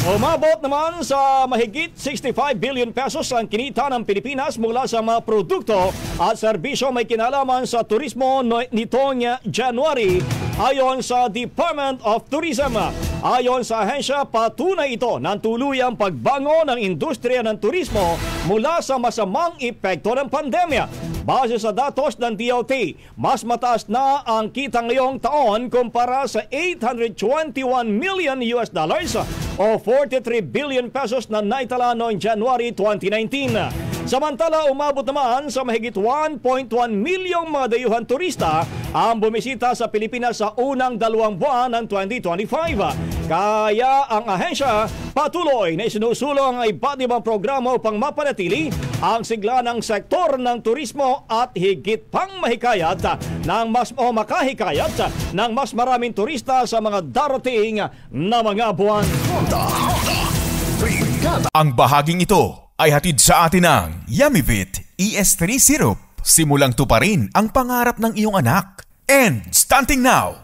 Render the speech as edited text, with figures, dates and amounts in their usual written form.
Umabot naman sa mahigit 65 billion pesos ang kinita ng Pilipinas mula sa mga produkto at serbisyo may kinalaman sa turismo nitong January ayon sa Department of Tourism. Ayon sa ahensya, patunay ito ng tuluyang pagbango ng industriya ng turismo mula sa masamang epekto ng pandemya. Base sa datos ng DOT, mas mataas na ang kita ngayong taon kumpara sa $821 million o 43 billion pesos na naitala noong January 2019. Samantala, umabot naman sa mahigit 1.1 milyong mga dayuhan turista ang bumisita sa Pilipinas sa unang 2 buwan ng 2025. Kaya ang ahensya patuloy na isinusulong ang iba't ibang programa upang mapanatili ang sigla ng sektor ng turismo at higit pang mahikayat ng makahikayat ng mas maraming turista sa mga darating na mga buwan. Ang bahaging ito ay hatid sa atin ng Yummy-Vit ES3 Syrup. Simulang tuparin ang pangarap ng iyong anak. And starting now,